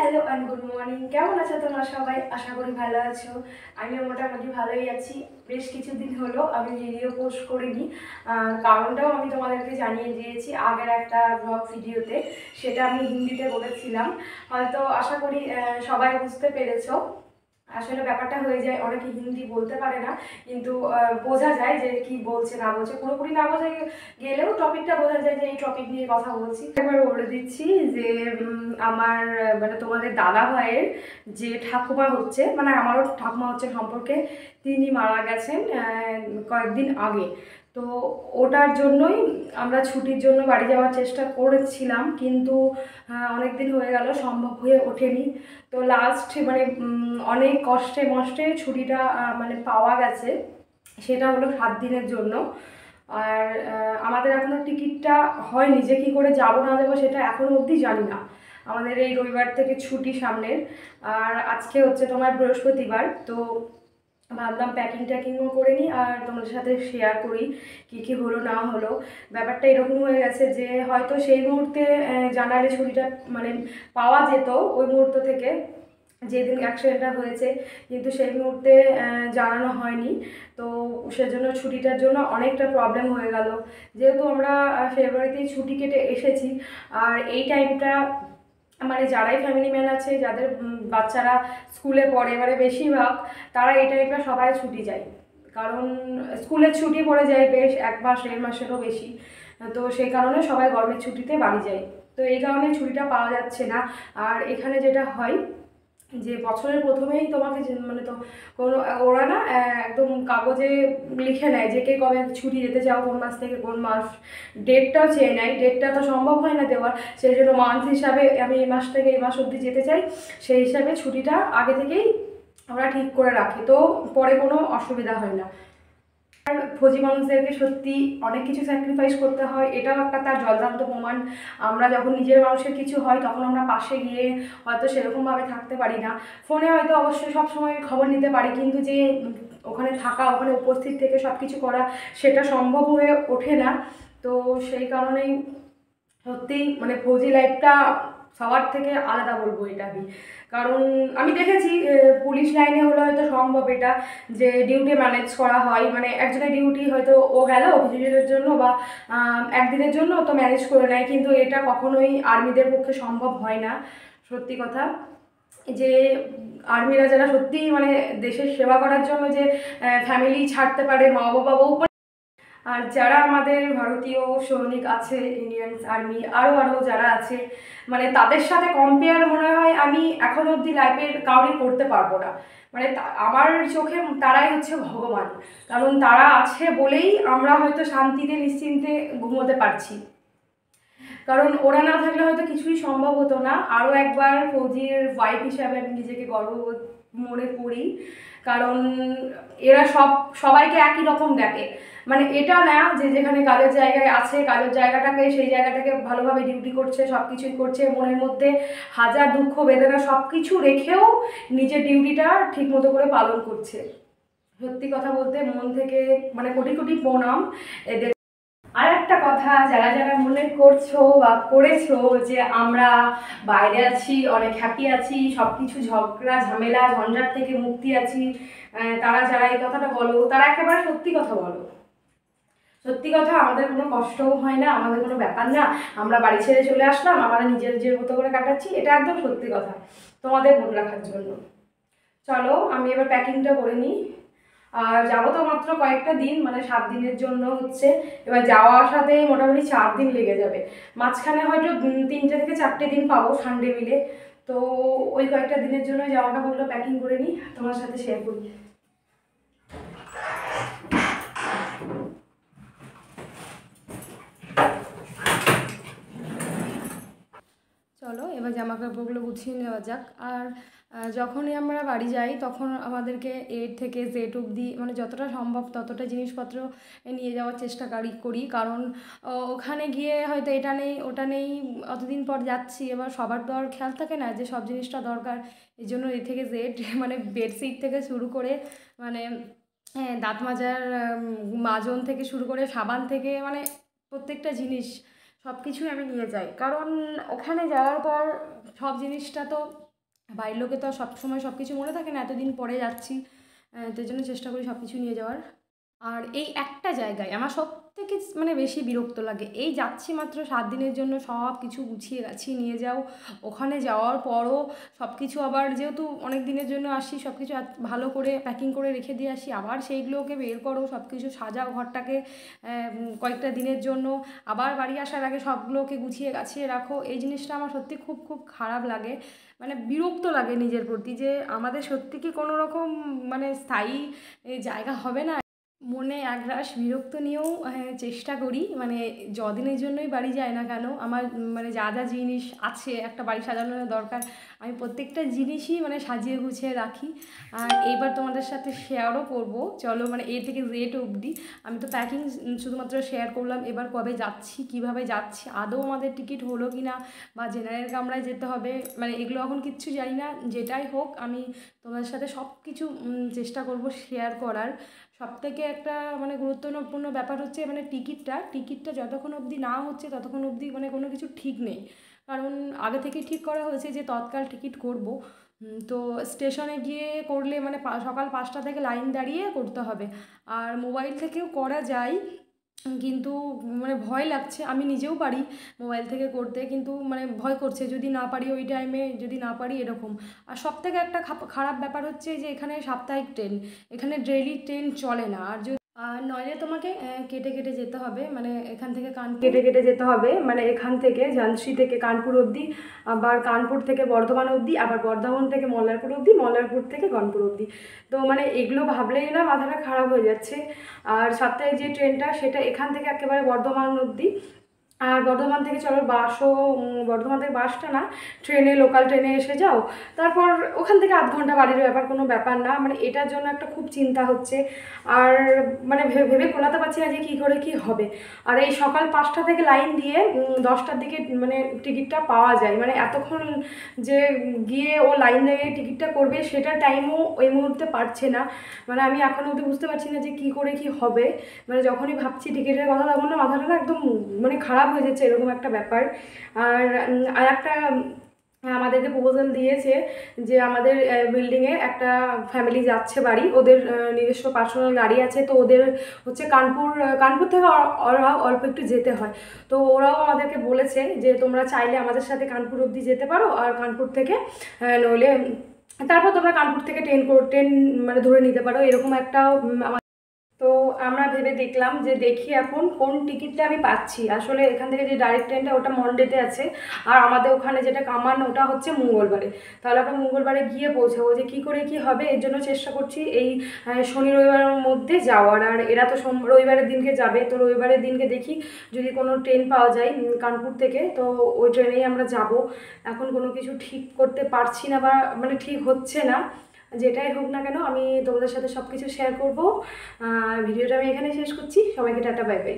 Hello and good morning. কেমন আছো তোমরা সবাই? আশা করি ভালো আছো। আমিও মোটামুটি ভালোই আছি। বেশ কিছুদিন হলো আমি ভিডিও পোস্ট করিনি, কারণটাও আমি তোমাদেরকে জানিয়ে দিয়েছি আগের একটা ব্লগ ভিডিওতে। সেটা আমি হিন্দিতে বলেছিলাম, হয়তো আশা করি সবাই বুঝতে পেরেছো। আসলে ব্যাপারটা হয়ে যায়, অনেকে হিন্দি বলতে পারে না, কিন্তু বোঝা যায় যে কি বলছে না বলছে। পুরোপুরি না বোঝা গেলেও টপিকটা বোঝা যায় যে এই টপিক নিয়ে কথা বলছি। একবার বলে দিচ্ছি যে আমার মানে তোমাদের দাদা ভাইয়ের যে ঠাকুমা হচ্ছে, মানে আমারও ঠাকুমা হচ্ছে সম্পর্কে, তিনি মারা গেছেন কয়েকদিন আগে। তো ওটার জন্যই আমরা ছুটির জন্য বাড়ি যাওয়ার চেষ্টা করেছিলাম, কিন্তু অনেক দিন হয়ে গেল, সম্ভব হয়ে ওঠেনি। তো লাস্ট মানে অনেক কষ্টে মষ্টে ছুটিটা মানে পাওয়া গেছে। সেটা হলো 7 দিনের জন্য। আর আমাদের এখনও টিকিটটা হয়নি, যে কী করে যাবো না যাবো সেটা এখনও অবধি জানি না। আমাদের এই রবিবার থেকে ছুটি সামনের, আর আজকে হচ্ছে তোমার বৃহস্পতিবার। তো ভাবলাম প্যাকিং ট্যাকিংও করে নিই আর তোমাদের সাথে শেয়ার করি কী কী হলো না হলো। ব্যাপারটা এরকম হয়ে গেছে যে হয়তো সেই মুহূর্তে জানালে ছুটিটা মানে পাওয়া যেত, ওই মুহূর্ত থেকে যেদিন অ্যাক্সিডেন্টটা হয়েছে, কিন্তু সেই মুহূর্তে জানানো হয়নি। তো সেজন্য ছুটিটার জন্য অনেকটা প্রবলেম হয়ে গেল। যেহেতু আমরা ফেব্রুয়ারিতেই ছুটি কেটে এসেছি, আর এই টাইমটা মানে যারাই ফ্যামিলি ম্যান আছে, যাদের বাচ্চারা স্কুলে পড়ে, মানে বেশিরভাগ তারা এই টাইমটা সবাই ছুটি যায়। কারণ স্কুলের ছুটি পড়ে যায় বেশ 1 মাস 1.5 মাসেরও বেশি। তো সেই কারণে সবাই গরমের ছুটিতে বাড়ি যায়। তো এই কারণে ছুটিটা পাওয়া যাচ্ছে না। আর এখানে যেটা হয় যে বছরের প্রথমেই তোমাকে মানে তো কোনো ওরা না একদম কাগজে লিখে নেয় যে কে কবে ছুটি যেতে চাও, কোন মাস থেকে কোন মাস, ডেটটাও চেয়ে নেয়। ডেটটা তো সম্ভব হয় না দেওয়ার, সেই জন্য মান্থ হিসাবে আমি এই মাস থেকে এই মাস অবধি যেতে চাই, সেই হিসাবে ছুটিটা আগে থেকেই ওরা ঠিক করে রাখে। তো পরে কোনো অসুবিধা হয় না। আর ফৌজি মানুষদেরকে সত্যি অনেক কিছু স্যাক্রিফাইস করতে হয়, এটাও একটা তার জলদান্ত প্রমাণ। আমরা যখন নিজের মানুষের কিছু হয় তখন আমরা পাশে গিয়ে হয়তো সেরকমভাবে থাকতে পারি না। ফোনে হয়তো অবশ্যই সবসময় খবর নিতে পারি, কিন্তু যে ওখানে থাকা, ওখানে উপস্থিত থেকে সব কিছু করা, সেটা সম্ভব হয়ে ওঠে না। তো সেই কারণেই সত্যিই মানে ফৌজি লাইফটা সবার থেকে আলাদা বলবো এটা আমি। কারণ আমি দেখেছি পুলিশ লাইনে হলে হয়তো সম্ভব এটা, যে ডিউটি ম্যানেজ করা হয়, মানে একজনের ডিউটি হয়তো ও গেল কিছুদিনের জন্য বা একদিনের জন্য তো ম্যানেজ করে নেয়, কিন্তু এটা কখনোই আর্মিদের পক্ষে সম্ভব হয় না। সত্যি কথা যে আর্মিরা যারা সত্যিই মানে দেশের সেবা করার জন্য যে ফ্যামিলি ছাড়তে পারে, মা বাবাও। আর যারা আমাদের ভারতীয় সৈনিক আছে, ইন্ডিয়ান আর্মি, আরও যারা আছে, মানে তাদের সাথে কম্পেয়ার মনে হয় আমি এখন অবধি লাইফের কাউরি করতে পারবো না। মানে আমার চোখে তারাই হচ্ছে ভগবান। কারণ তারা আছে বলেই আমরা হয়তো শান্তিতে নিশ্চিন্তে ঘুমোতে পারছি। কারণ ওরা না থাকলে হয়তো কিছুই সম্ভব হতো না। আরও একবার ফৌজির ওয়াইফ হিসাবে আমি নিজেকে গর্ব মনে করি, কারণ এরা সবাইকে একই রকম দেখে। মানে এটা না যে যেখানে কাজের জায়গায় আছে, কাজের জায়গাটাকে সেই জায়গাটাকে ভালোভাবে ডিউটি করছে, সব কিছুই করছে, মনের মধ্যে হাজার দুঃখ বেদনা সব কিছু রেখেও নিজের ডিউটিটা ঠিক মতো করে পালন করছে। সত্যি কথা বলতে মন থেকে মানে কোটি কোটি প্রণাম এদের। আর একটা কথা, যারা যারা মনে করছো বা করেছো যে আমরা বাইরে আছি, অনেক হ্যাপি আছি, সব কিছু ঝগড়া ঝামেলা ঝঞ্ঝাট থেকে মুক্তি আছি, তারা যারা এই কথাটা বলো তারা একেবারে সত্যি কথা বলো। সত্যি কথা, আমাদের কোনো কষ্টও হয় না, আমাদের কোনো ব্যাপার না, আমরা বাড়ি ছেড়ে চলে আসলাম, আমরা নিজের মতো করে কাটাচ্ছি, এটা একদম সত্যি কথা তোমাদের মনে রাখার জন্য। চলো আমি এবার প্যাকিংটা করে নিই। আর যাবো তো মাত্র কয়েকটা দিন, মানে 7 দিনের জন্য হচ্ছে। এবার যাওয়া আসাতে মোটামুটি 4 দিন লেগে যাবে। মাঝখানে হয়তো 3টে থেকে 4টে দিন পাবো সানডে মিলে। তো ওই কয়েকটা দিনের জন্য জামা কাপড়গুলো প্যাকিং করে নিই, তোমার সাথে শেয়ার করি। চলো এবার জামা কাপড়গুলো গুছিয়ে নেওয়া যাক। আর যখনই আমরা বাড়ি যাই তখন আমাদেরকে এ থেকে জেড অবধি মানে যতটা সম্ভব ততটা জিনিসপত্র নিয়ে যাওয়ার চেষ্টা করি। কারণ ওখানে গিয়ে হয়তো এটা নেই ওটা নেই, অতদিন পর যাচ্ছি, এবার সবার তো আর খেয়াল থাকে না যে সব জিনিসটা দরকার। এই জন্য এ থেকে জেড মানে বেডশিট থেকে শুরু করে মানে দাঁত মাজার মাজন থেকে শুরু করে সাবান থেকে মানে প্রত্যেকটা জিনিস সব কিছুই আমি নিয়ে যাই। কারণ ওখানে যাওয়ার পর সব জিনিসটা তো বাড়ির লোকে তো সবসময় সব কিছু মনে থাকে না, এতদিন পরে যাচ্ছি, তো এই জন্য চেষ্টা করি সব কিছু নিয়ে যাওয়ার। আর এই একটা জায়গায় আমার সবথেকে মানে বেশি বিরক্ত লাগে, এই যাচ্ছি মাত্র 7 দিনের জন্য, সব কিছু গুছিয়ে গাছিয়ে নিয়ে যাও, ওখানে যাওয়ার পরও সব কিছু আবার যেহেতু অনেক দিনের জন্য আসি, সব কিছু ভালো করে প্যাকিং করে রেখে দিয়ে আসি, আবার সেইগুলোকে বের করো, সব কিছু সাজাও ঘরটাকে কয়েকটা দিনের জন্য, আবার বাড়ি আসার আগে সবগুলোকে গুছিয়ে গাছিয়ে রাখো। এই জিনিসটা আমার সত্যি খুব খুব খারাপ লাগে, মানে বিরক্ত লাগে নিজের প্রতি, যে আমাদের সত্যি কি কোনো রকম মানে স্থায়ী জায়গা হবে না। মনে একরাশ বিরক্ত নিয়েও চেষ্টা করি, মানে যদিনের জন্যই বাড়ি যায় না কেন, আমার মানে যা যা জিনিস আছে একটা বাড়ি সাজানোর দরকার, আমি প্রত্যেকটা জিনিসই মানে সাজিয়ে গুছিয়ে রাখি। আর এইবার তোমাদের সাথে শেয়ারও করব, চলো মানে এ থেকে জেড অবধি। আমি তো প্যাকিং শুধুমাত্র শেয়ার করলাম, এবার কবে যাচ্ছি, কিভাবে যাচ্ছি, আদৌ আমাদের টিকিট হলো কি না, বা জেনারেল কামরায় যেতে হবে, মানে এগুলো এখন কিচ্ছু জানি না। যেটাই হোক আমি তোমাদের সাথে সব কিছু চেষ্টা করব শেয়ার করার। সবথেকে একটা মানে গুরুত্বপূর্ণ ব্যাপার হচ্ছে মানে টিকিটটা যতক্ষণ অবধি না হচ্ছে ততক্ষণ অবধি মানে কোনো কিছু ঠিক নেই, কারণ আগে থেকে ঠিক করা হয়েছে যে তৎকাল টিকিট করব। তো স্টেশনে গিয়ে করলে মানে সকাল 5টা থেকে লাইন দাঁড়িয়ে করতে হবে, আর মোবাইল থেকেও করা যায়, কিন্তু মানে ভয় লাগছে, আমি নিজেও পারি মোবাইল থেকে করতে, কিন্তু মানে ভয় করছে যদি না পারি, ওই টাইমে যদি না পারি এরকম। আর সবথেকে একটা খারাপ ব্যাপার হচ্ছে যে এখানে সাপ্তাহিক ট্রেন, এখানে ডেইলি ট্রেন চলে না, আর নইলে তোমাকে কেটে কেটে যেতে হবে, মানে এখান থেকে কেটে কেটে যেতে হবে, মানে এখান থেকে ঝান্সি থেকে কানপুর অবধি, আবার কানপুর থেকে বর্ধমান অবধি, আবার বর্ধমান থেকে মল্লারপুর অবধি, মল্লারপুর থেকে গনপুর অবধি। তো মানে এগুলো ভাবলেই না মাথাটা খারাপ হয়ে যাচ্ছে। আর সাপ্তাহিক যে ট্রেনটা সেটা এখান থেকে একেবারে বর্ধমান অবধি, আর বর্ধমান থেকে চলো বাসও, বর্ধমান থেকে বাসটা না, ট্রেনে, লোকাল ট্রেনে এসে যাও, তারপর ওখান থেকে আধ ঘন্টা বাড়ির ব্যাপার, কোনো ব্যাপার না, মানে এটার জন্য একটা খুব চিন্তা হচ্ছে। আর মানে ভেবে কোলাতে পারছি না যে কী করে কি হবে। আর এই সকাল 5টা থেকে লাইন দিয়ে 10টার দিকে মানে টিকিটটা পাওয়া যায়, মানে এতক্ষণ যে গিয়ে ও লাইন দিয়ে টিকিটটা করবে সেটা টাইমও ওই মুহূর্তে পারছে না, মানে আমি এখনও অবধি বুঝতে পারছি না যে কী করে কি হবে। মানে যখনই ভাবছি টিকিটের কথা তখন না মাথাটা না একদম মানে খারাপ হয়ে যাচ্ছে, এরকম একটা ব্যাপার। আর একটা আমাদেরকে প্রপোজাল দিয়েছে যে আমাদের বিল্ডিংয়ে একটা ফ্যামিলি যাচ্ছে বাড়ি, ওদের নিজস্ব পার্সোনাল গাড়ি আছে, তো ওদের হচ্ছে কানপুর থেকে ওরা অল্প একটু যেতে হয়, তো ওরাও আমাদেরকে বলেছে যে তোমরা চাইলে আমাদের সাথে কানপুর অবধি যেতে পারো, আর কানপুর থেকে নইলে তারপর তোমরা কানপুর থেকে ট্রেন মানে ধরে নিতে পারো, এরকম একটা। তো আমরা ভেবে দেখলাম যে দেখি এখন কোন টিকিটটা আমি পাচ্ছি। আসলে এখান থেকে যে ডাইরেক্ট ট্রেনটা ওটা মন্ডেতে আছে, আর আমাদের ওখানে যেটা কামান ওটা হচ্ছে মঙ্গলবারে, তাহলে আমরা মঙ্গলবারে গিয়ে পৌঁছাবো। যে কী করে কি হবে এর জন্য চেষ্টা করছি এই শনি রবিবারের মধ্যে যাওয়ার। আর এরা তো রবিবারের দিনকে যাবে, তো রবিবারের দিনকে দেখি যদি কোনো ট্রেন পাওয়া যায় কানপুর থেকে, তো ওই ট্রেনেই আমরা যাব। এখন কোনো কিছু ঠিক করতে পারছি না, বা মানে ঠিক হচ্ছে না। যেটাই হোক না কেন আমি তোমাদের সাথে সব কিছু শেয়ার করবো। ভিডিওটা আমি এখানে শেষ করছি, সবাইকে টাটা, বাই বাই।